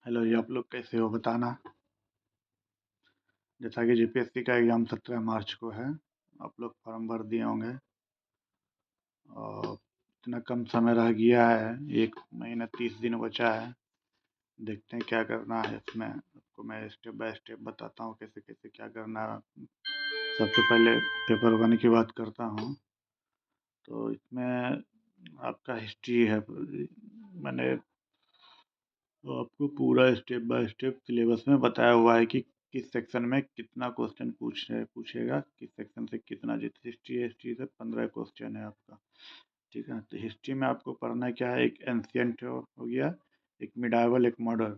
Hello जी, आप लोग कैसे हो बताना। जैसा कि जीपीएससी का एग्ज़ाम 17 मार्च को है, आप लोग फॉर्म भर दिए होंगे और इतना कम समय रह गया है, 1 महीना 30 दिन बचा है। देखते हैं क्या करना है इसमें। आपको मैं स्टेप बाय स्टेप बताता हूँ कैसे-कैसे क्या करना है। सबसे पहले पेपर 1 की बात करता हूँ, तो इसमें आपका हिस्ट्री है। मैंने तो आपको पूरा स्टेप बाय स्टेप सिलेबस में बताया हुआ है कि किस सेक्शन में कितना क्वेश्चन पूछेगा, किस सेक्शन से कितना। जैसे हिस्ट्री से 15 क्वेश्चन है आपका, ठीक है। तो हिस्ट्री में आपको पढ़ना क्या है, एक एंशियंट हो गया, एक मिडाइवल, एक मॉडर्न।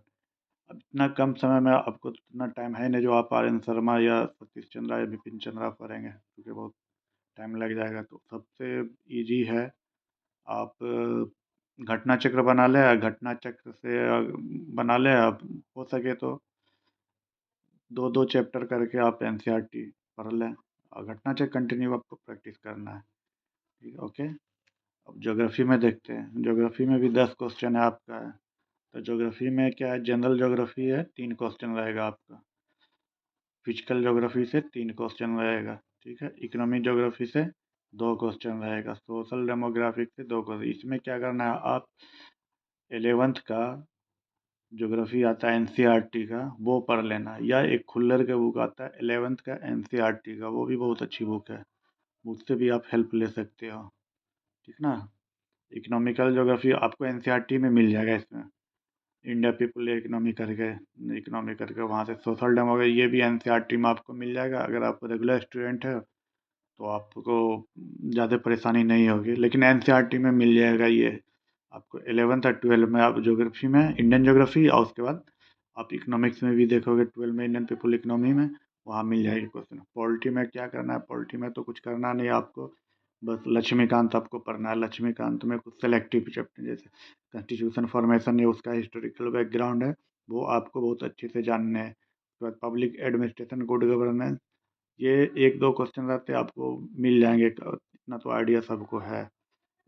अब इतना कम समय में आपको इतना टाइम है नहीं जो आप आर्यन शर्मा या सतीश चंद्रा या बिपिन चंद्रा पढ़ेंगे, क्योंकि बहुत टाइम लग जाएगा। तो सबसे ईजी है, आप घटना चक्र बना लें, घटना चक्र से बना लें। आप हो सके तो 2-2 चैप्टर करके आप एनसीईआरटी पढ़ लें और घटना चक्र कंटिन्यू आपको प्रैक्टिस करना है, ठीक है, ओके। अब ज्योग्राफी में देखते हैं। ज्योग्राफी में भी 10 क्वेश्चन है आपका है। तो ज्योग्राफी में क्या है, जनरल ज्योग्राफी है, 3 क्वेश्चन रहेगा आपका। फिजिकल ज्योग्राफी से 3 क्वेश्चन रहेगा, ठीक है। इकोनॉमिक ज्योग्राफी से 2 क्वेश्चन रहेगा। सोशल डेमोग्राफिक से 2 क्वेश्चन। इसमें क्या करना है, आप 11th का ज्योग्राफी आता है एनसीईआरटी का, वो पढ़ लेना। या एक खुल्लर का बुक आता है 11th का एनसीईआरटी का, वो भी बहुत अच्छी बुक है, उससे भी आप हेल्प ले सकते हो, ठीक ना। इकोनॉमिकल ज्योग्राफी आपको एनसीईआरटी में मिल जाएगा। इसमें इंडिया पीपल इकोनॉमी करके वहाँ से सोशल डेमोग्राफी, ये भी एनसीईआरटी में आपको मिल जाएगा। अगर आप रेगुलर स्टूडेंट है तो आपको ज़्यादा परेशानी नहीं होगी, लेकिन एनसीईआरटी में मिल जाएगा ये आपको। 11th और 12 में आप ज्योग्राफी में इंडियन ज्योग्राफी, और उसके बाद आप इकोनॉमिक्स में भी देखोगे 12 में इंडियन पीपल इकोनॉमी में, वहाँ मिल जाएगी क्वेश्चन। पॉलिटी में क्या करना है, पॉलिटी में तो कुछ करना नहीं आपको, बस लक्ष्मीकांत आपको पढ़ना है। लक्ष्मीकांत में कुछ सेलेक्टिव चैप्टर, जैसे कॉन्स्टिट्यूशन फॉर्मेशन है, उसका हिस्टोरिकल बैकग्राउंड है, वो आपको बहुत अच्छे से जानने हैं। उसके बाद पब्लिक एडमिनिस्ट्रेशन, गुड गवर्नेंस, ये 1-2 क्वेश्चन रहते हैं, आपको मिल जाएंगे, इतना तो आइडिया सबको है।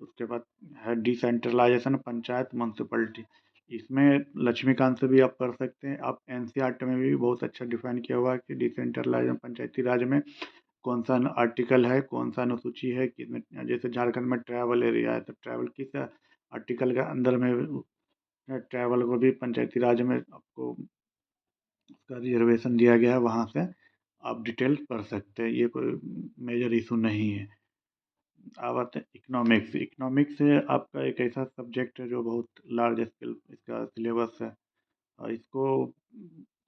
उसके बाद है डिसेंट्रलाइजेशन, पंचायत म्यूनसिपलिटी। इसमें लक्ष्मीकांत से भी आप पढ़ सकते हैं। आप एनसीईआरटी में भी बहुत अच्छा डिफाइन किया हुआ है कि डिसेंट्रलाइजेशन, पंचायती राज में कौन सा आर्टिकल है, कौन सा अनुसूची है, किसमें। जैसे झारखंड में ट्राइबल एरिया है, तो ट्राइबल किस आर्टिकल के अंदर में ट्राइबल को भी पंचायती राज में आपको उसका रिजर्वेशन दिया गया है, वहाँ से आप डिटेल पढ़ सकते हैं, ये कोई मेजर इशू नहीं है। अब आते हैं इकोनॉमिक्स। इकोनॉमिक्स से आपका एक ऐसा सब्जेक्ट है जो बहुत लार्ज स्केल इसका सिलेबस है, और इसको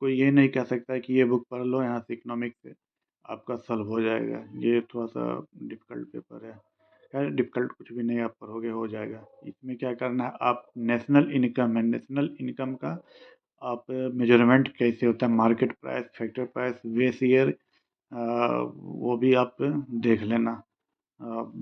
कोई ये नहीं कह सकता है कि ये बुक पढ़ लो, यहाँ से इकोनॉमिक्स से आपका सॉल्व हो जाएगा। ये थोड़ा सा डिफ़िकल्ट पेपर है। खैर डिफ़िकल्ट कुछ भी नहीं, आप पढ़ोगे हो जाएगा। इसमें क्या करना है, आप नेशनल इनकम है, नेशनल इनकम का आप मेजरमेंट कैसे होता है, market price, factor price, base year, वो भी आप देख लेना।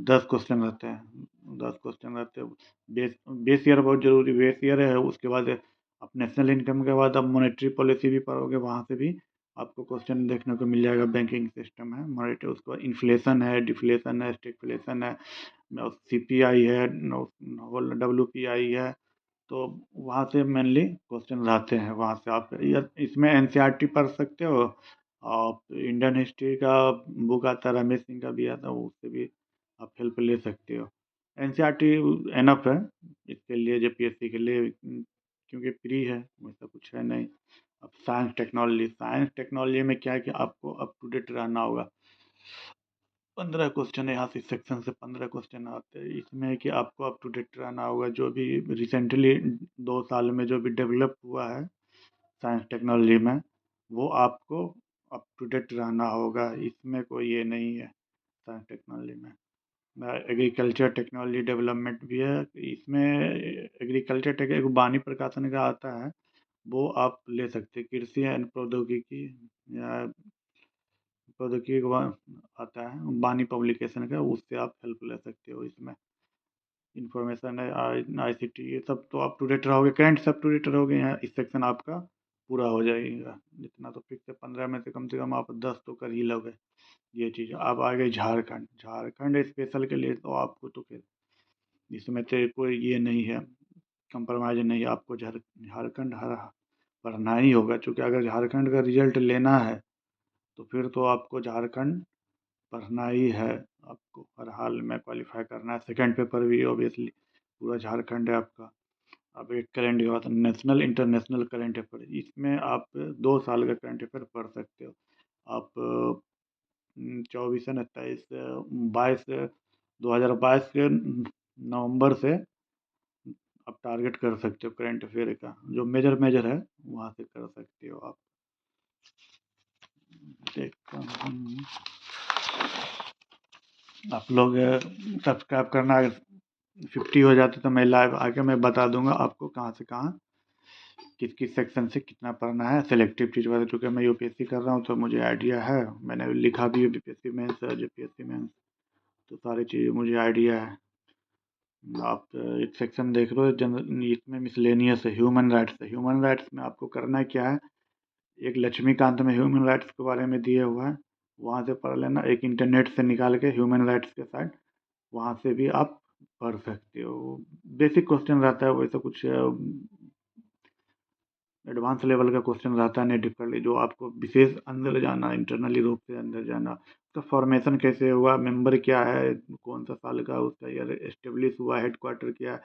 10 क्वेश्चन रहते हैं, 10 क्वेश्चन रहते हैं। बेस बेस ईयर बहुत ज़रूरी, बेस ईयर है। उसके बाद आप नेशनल इनकम के बाद आप मॉनेटरी पॉलिसी भी पढ़ोगे, वहाँ से भी आपको क्वेश्चन देखने को मिल जाएगा। बैंकिंग सिस्टम है, मॉनेटरी, उसके बाद इन्फ्लेशन है, डिफ्लेशन है, स्टैगफ्लेशन है, सीपीआई है, डब्ल्यूपीआई है। तो वहाँ से मेनली क्वेश्चन रहते हैं, वहाँ से आप इसमें एनसीईआरटी पढ़ सकते हो। आप इंडियन हिस्ट्री का बुक आता है, रमेश सिंह का भी आता है, उससे भी आप हेल्प ले सकते हो। एनसीईआरटी एनफ है इसके लिए, जेपीएससी के लिए, क्योंकि फ्री है, वैसा कुछ है नहीं। अब साइंस टेक्नोलॉजी में क्या है कि आपको अप टू डेट रहना होगा। 15 क्वेश्चन है यहाँ से, सेक्शन से 15 क्वेश्चन आते हैं। इसमें है कि आपको अप टू डेट रहना होगा, जो भी रिसेंटली 2 साल में जो भी डेवलप हुआ है साइंस टेक्नोलॉजी में, वो आपको अप टू डेट रहना होगा। इसमें कोई ये नहीं है साइंस टेक्नोलॉजी में। एग्रीकल्चर टेक्नोलॉजी डेवलपमेंट भी है इसमें। एग्रीकल्चर टेक एक वाणी प्रकाशन का आता है, वो आप ले सकते हैं। कृषि एंड प्रौद्योगिकी, या प्रौद्योगिकी का आता है, वाणी पब्लिकेशन का, उससे आप हेल्प ले सकते हो। इसमें इंफॉर्मेशन है, आईसीटी, ये सब तो अप टू डेट रहोगे, करंट से अप टू डेट रहोगे, यहाँ इस सेक्शन आपका पूरा हो जाएगा। जितना तो फिक्स है, 15 में से कम आप 10 तो कर ही लोगे। ये चीज़। अब आ गई झारखंड। झारखंड स्पेशल के लिए तो आपको तो फिर इसमें तो कोई ये नहीं है, कंप्रोमाइज़ नहीं है। आपको झारखंड हर पढ़ना ही होगा, चूँकि अगर झारखंड का रिजल्ट लेना है तो फिर तो आपको झारखंड पढ़ना ही है। आपको हर हाल में क्वालिफाई करना है। सेकंड पेपर भी ऑब्वियसली पूरा झारखंड है आपका। अब एक करंट के बाद नेशनल इंटरनेशनल करंट अफेयर, इसमें आप 2 साल का करंट अफेयर पढ़ सकते हो। आप 24 सन 28 22 2022 के नवंबर से आप टारगेट कर सकते हो करंट अफेयर का, जो मेजर मेजर है वहाँ से कर सकते हो आप। देखता हूँ आप लोग सब्सक्राइब करना, अगर 50 हो जाते तो मैं लाइव आके मैं बता दूंगा आपको कहाँ से कहाँ किस किस सेक्शन से कितना पढ़ना है। सेलेक्टिव चीज़ बता, चूँकि मैं यूपीएससी कर रहा हूँ तो मुझे आइडिया है, मैंने लिखा भी है बीपीएससी मेंस जेपीएससी मेंस, तो सारी चीज़ें मुझे आइडिया है। आप एक सेक्शन देख लो, इसमें मिसलेनियस है, ह्यूमन राइट्स है। ह्यूमन राइट्स में आपको करना क्या है, एक लक्ष्मीकांत में ह्यूमन राइट्स के बारे में दिया हुआ है, वहाँ से पढ़ लेना। एक इंटरनेट से निकाल के ह्यूमन राइट्स के साइड, वहाँ से भी आप पढ़ सकते हो। बेसिक क्वेश्चन रहता है, वैसे कुछ एडवांस लेवल का क्वेश्चन रहता है नहीं डिफिकल्ट, जो आपको विशेष अंदर जाना, इंटरनली रूप से अंदर जाना, उसका फॉर्मेशन कैसे हुआ, मेंबर क्या है, कौन सा साल का उसका ईयर एस्टेब्लिश हुआ, हेडक्वार्टर क्या है,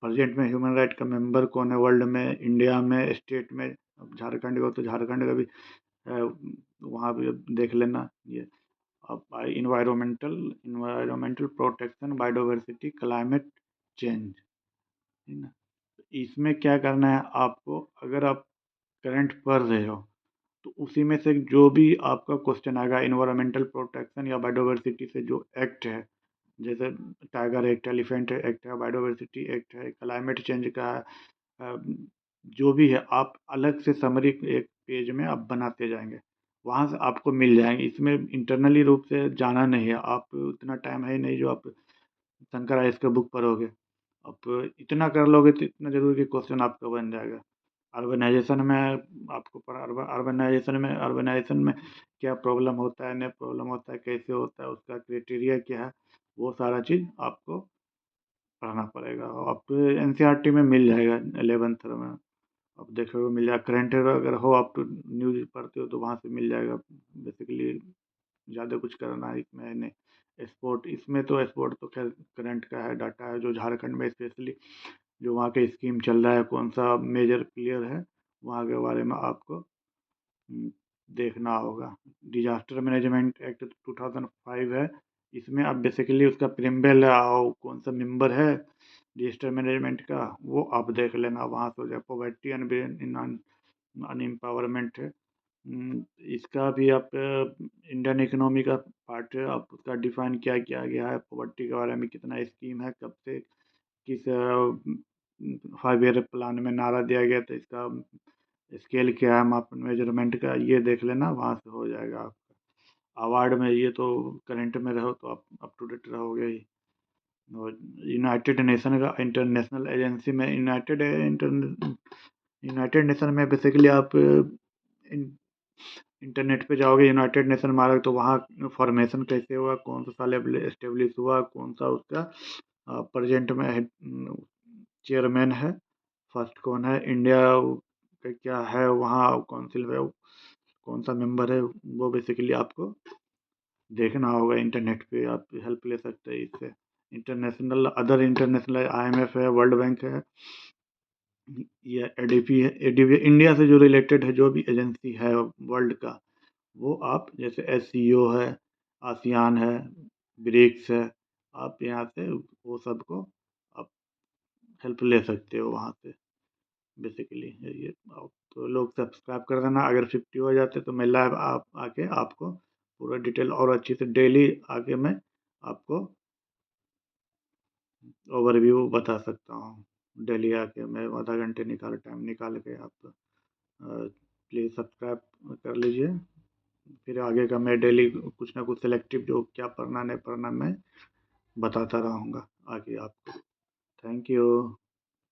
प्रेजेंट में ह्यूमन राइट का मेंबर कौन है वर्ल्ड में, इंडिया में, स्टेट में। अब झारखंड का तो झारखंड का भी है, वहाँ भी देख लेना ये। अब environmental protection, biodiversity, climate change, है ना। इसमें क्या करना है आपको, अगर आप करंट पढ़ रहे हो तो उसी में से जो भी आपका क्वेश्चन आएगा, इन्वायरमेंटल प्रोटेक्शन या बायोडाइवर्सिटी से जो एक्ट है, जैसे टाइगर एक्ट, एलिफेंट एक्ट है, बायोडाइवर्सिटी एक्ट है, क्लाइमेट चेंज का अ, जो भी है, आप अलग से समरी एक पेज में आप बनाते जाएंगे, वहाँ से आपको मिल जाएंगे। इसमें इंटरनली रूप से जाना नहीं है, आप उतना टाइम है ही नहीं जो आप शंकर आइस का बुक पढ़ोगे। आप इतना कर लोगे तो इतना जरूर कि क्वेश्चन आपका बन जाएगा। अर्बनाइजेशन में आपको पढ़ा, अर्बनाइजेशन में क्या प्रॉब्लम होता है, नहीं प्रॉब्लम होता है, कैसे होता है, उसका क्राइटेरिया क्या है, वो सारा चीज़ आपको पढ़ना पड़ेगा। आप एनसीईआरटी में मिल जाएगा 11th में, आप देखोगे मिल जाएगा। करंट अगर हो, आप तो न्यूज़ पढ़ते हो तो वहाँ से मिल जाएगा। बेसिकली ज़्यादा कुछ करना है इसमें नहीं। स्पोर्ट, इसमें तो स्पोर्ट तो खैर करंट का है, डाटा है जो झारखंड में स्पेशली जो वहाँ के स्कीम चल रहा है, कौन सा मेजर प्लेयर है, वहाँ के बारे में आपको देखना होगा। डिजास्टर मैनेजमेंट एक्ट 2005 है, इसमें आप बेसिकली उसका प्रिम्बल और कौन सा मेंबर है डिजास्टर मैनेजमेंट का, वो आप देख लेना, वहाँ से हो जाए। पॉवर्टी अनएम्पावरमेंट है, इसका भी आप इंडियन इकोनॉमी का पार्ट है, आप उसका डिफाइन क्या किया गया है, पॉवर्टी के बारे में कितना स्कीम है, कब से किस 5 ईयर प्लान में नारा दिया गया था, इसका स्केल क्या है, मापन मेजरमेंट का, ये देख लेना, वहाँ से हो जाएगा आपका। अवार्ड में ये तो करंट में रहो तो आप अप टू डेट रहोगे ही। और यूनाइटेड नेशन का इंटरनेशनल एजेंसी में, यूनाइटेड नेशन में बेसिकली आप इंटरनेट पे जाओगे, यूनाइटेड नेशन मारोगे तो वहाँ फॉर्मेशन कैसे हुआ, कौन सा साल एस्टेब्लिश हुआ, कौन सा उसका प्रेजेंट में चेयरमैन है, फर्स्ट कौन है, इंडिया का क्या है वहाँ काउंसिल में, कौन सा मेंबर है, वो बेसिकली आपको देखना होगा। इंटरनेट पे आप हेल्प ले सकते हैं इससे। इंटरनेशनल, अदर इंटरनेशनल आईएमएफ है, वर्ल्ड बैंक है, या एडीपी है। एडीपी इंडिया से जो रिलेटेड है, जो भी एजेंसी है वर्ल्ड का, वो आप जैसे एससीओ है, आसियान है, ब्रिक्स है, आप यहाँ से वो सबको आप हेल्प ले सकते हो वहाँ से। बेसिकली ये आप तो लोग सब्सक्राइब कर देना। अगर 50 हो जाते तो मैं लाइव आप आके आपको पूरा डिटेल और अच्छी से डेली आके मैं आपको ओवरव्यू बता सकता हूँ। डेली आके मैं आधा घंटे टाइम निकाल के आप प्लीज़ सब्सक्राइब कर लीजिए। फिर आगे का मैं डेली कुछ ना कुछ सेलेक्टिव जो क्या पढ़ना नहीं पढ़ना मैं बताता रहूँगा आगे आपको। Thank you.